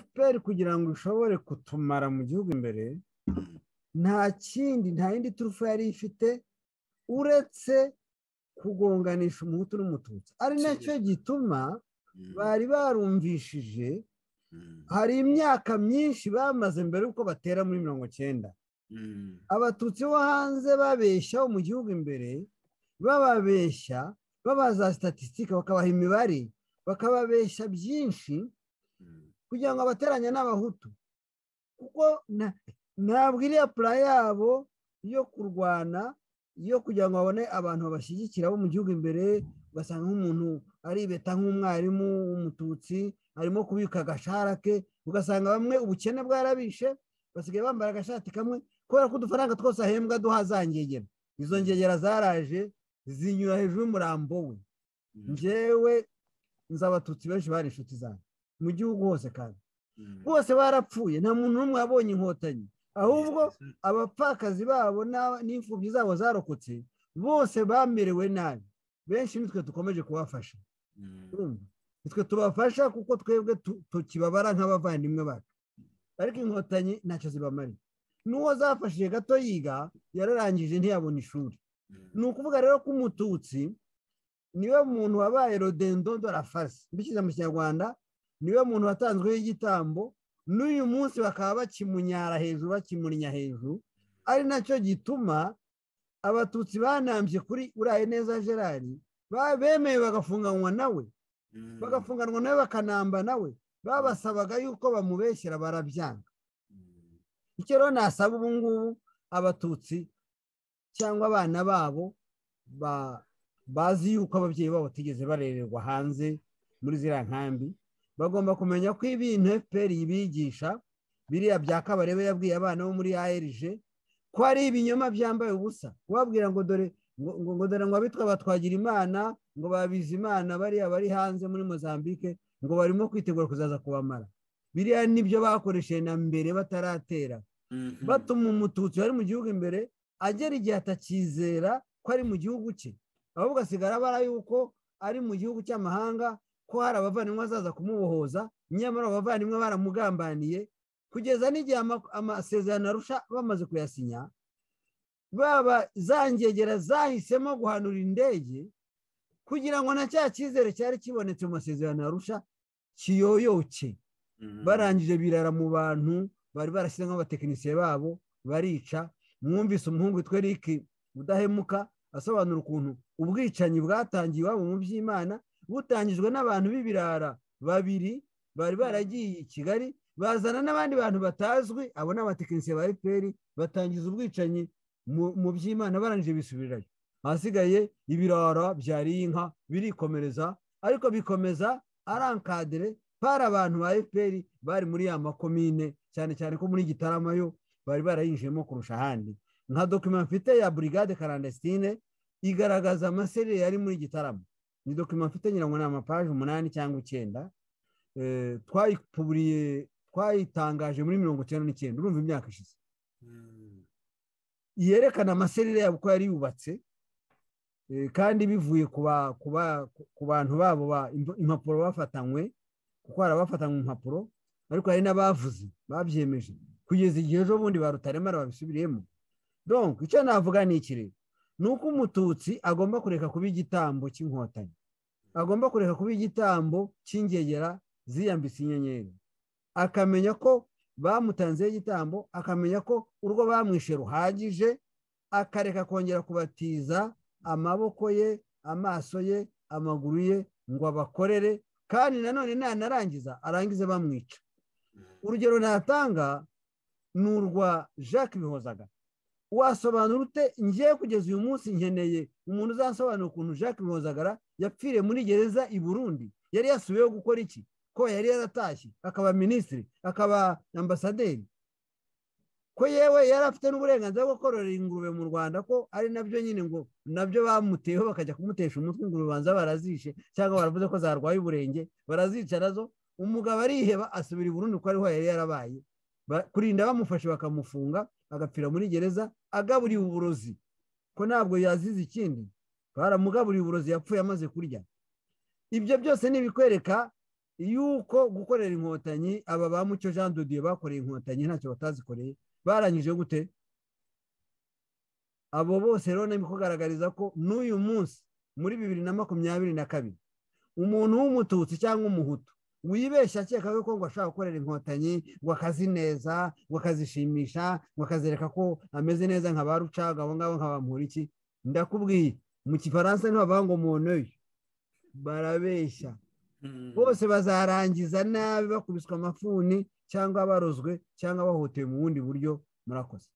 FPR kugira ngo ishobore kutumara mu gihugu imbere nta yindi turufu yari ifite uretse kugonganisha umuhutu n'umututsi, ari nacyo gituma bari barumvishije. Hari imyaka myinshi bamaze mbere yuko batera muri 90, abatutsi bo hanze babeshya mu gihugu imbere, bababeshya babaza statistique, bakabaha imibare, bakababeshya byinshi kugira ngo abateranye n'abahutu, kuko ntabwo iriya pula yabo yo kurwana, yo kugira ngo babone abantu babashyigikira bo mu gihugu imbere. Ugasanga nk'umuntu aribeta nk'umwarimu w'umututsi arimo kubika agashahara ke, ugasanga bamwe ubukene bwarabishe, basigaye bambara agashati kamwe kubera ko udufaranga twose ahembwa duha za ngegera. Izo ngegera zaraje zinyura hejuru y'umurambo we. Njyewe nzi abatutsi benshi bari inshuti zanjye mu gihugu hose, kandi bose barapfuye, nta muntu n'umwe wabonye inkotanyi, ahubwo abapfakazi babo n'imfubyi zabo zarokotse bose bamerewe nabi. Benshi nitwe dukomeje kubafasha, nitwe tubafasha kuko twebwe tukibabara nk'abavandimwe bacu, ariko inkotanyi ntacyo zibamariye. N'uwo zafashije gato yiga yararangije ntiyabona ishuri. Ni ukuvuga rero ko umututsi niwe muntu wabaye rodendo de la farce, mbishyize mu kinyarwanda niwe muntu watanzweho igitambo, n'uyu munsi bakaba bakimunyara hejuru, bakimurinya hejuru. Ari nacyo gituma abatutsi banambye kuri Uraye neza Gerard, bemeye bagafunganwa nawe, bakanamba nawe, babasabaga yuko bamubeshyera, barabyanga. Icyo rero nasaba ubu ngubu abatutsi cyangwa abana babo bazi yuko ababyeyi babo batigeze barererwa hanze muri ziriya nkambi, bagomba kumenya ko ibintu FPR yibigisha biriya bya Kabarebe yabwiye abana bo muri ARG ko ari ibinyoma byambaye ubusa, kubabwira ngo dore ngo abitwa batwagira Imana, ngo babize Imana bariya bari hanze muri Mozambique, ngo barimo kwitegura kuzaza kubamara. Biriya nibyo bakoresheje na mbere bataratera, batuma umututsi wari mu gihugu imbere agera igihe atakizera ko ari mu gihugu cye, ahubwo asigara bara yuko ari mu gihugu cy'amahanga, ko hari abavandimwe azaza kumubohoza, nyamara abavandimwe baramugambaniye, kugeza n'igihe amasezerano Arusha bamaze kuyasinya, baba zangegera zahisemo guhanura indege kugira ngo na cya cyizere cyari kibonetse mu masezerano Arusha kiyoyoke. Barangije birara mu bantu bari barashyizemo abatekinisiye babo, barica. Mwumvise umuhungu witwa Eric Udahemuka asobanura ukuntu ubwicanyi bwatangiye iwabo mu by'Imana, butangijwe n'abantu b'ibirara babiri bari baragiye i Kigali, bazana n'abandi bantu batazwi, abo n'abatekinisiye ba FPR, batangiza ubwicanyi mu by'Imana, barangije bisubirayo. Hasigaye ibirara byari inka birikomereza, ariko bikomeza arankadire para abantu ba FPR bari muri ya makomine, cyane cyane ko muri Gitarama yo bari barayinjiyemo kurusha ahandi. Nka document mfite ya Brigade Clandestine igaragaza amaseri yari muri Gitarama. Ni document mfite nyirango na amapaje 8 cyangwa 9, twayitangaje muri 1999, urumva imyaka ishize. Yerekana amaserire yabo ko yari yubatse, kandi bivuye ku bantu babo impapuro bafatanywe, kuko hari abafatanywe impapuro, ariko hari n'abavuze babyemeje kugeza igihe ejo bundi ba Rutaremara babisubiriyemo. Donc icyo navuga ni iki rero, ni uko umututsi agomba kureka kuba igitambo cy'inkotanyi, agomba kureka kuba igitambo cy'ingegera ziyambitse inyenyeri, akamenya ko bamutanzeho igitambo, akamenya ko urwo bamwishe ruhagije, akareka kongera kubatiza amaboko ye, amaso ye, amaguru ye ngo abakorere, kandi nanone nanarangiza arangize bamwica. Urugero natanga ni urwa Jacques Bihozaga. Wasobanura ute? Ngiye kugeza uyu munsi nkeneye umuntu uzasobanura ukuntu Jacques Bihozagara yapfiriye muri gereza i Burundi. Yari yasubiyeho gukora iki? Ko yari yaratashye akaba minisitiri, akaba ambasaderi, ko yewe yari afite n'uburenganzira bwo kororera ingurube mu Rwanda, ko ari nabyo nyine ngo nabyo bamuteyeho bakajya kumutesha umutwe, ingurube banza barazishe cyangwa baravuze ko zarwaye uburenge, barazica nazo. Umugabo ariheba asubira i Burundi ko ariho yari yarabaye, kurinda bamufashe bakamufunga agapfira muri gereza agaburiye uburozi, ko ntabwo yazize ikindi, baramugaburiye uburozi, yapfuye amaze kurya. ibyo byose ni ibikwereka yuko gukorera inkotanyi aba ba Mucyo Jean de Dieu bakoreye inkotanyi ntacyo batazikoreye barangije gute. Abo bose rero ni kugaragariza ko n'uyu munsi muri 2022 umuntu w'umututsi cyangwa umuhutu wibeshya akeka ko ngo ashaka gukorera inkotanyi ngo akazi neza ngo akazishimisha ngo akazereka ko ameze neza nka ba Rucaga abo ngabo nka Bamporiki, ndakubwiye mu Kifaransa niho bavuga ngo moneuil, barabeshya. Bose bazarangiza nabi bakubiswa amafuni cyangwa barozwe cyangwa bahotewe mu bundi buryo. Murakoze.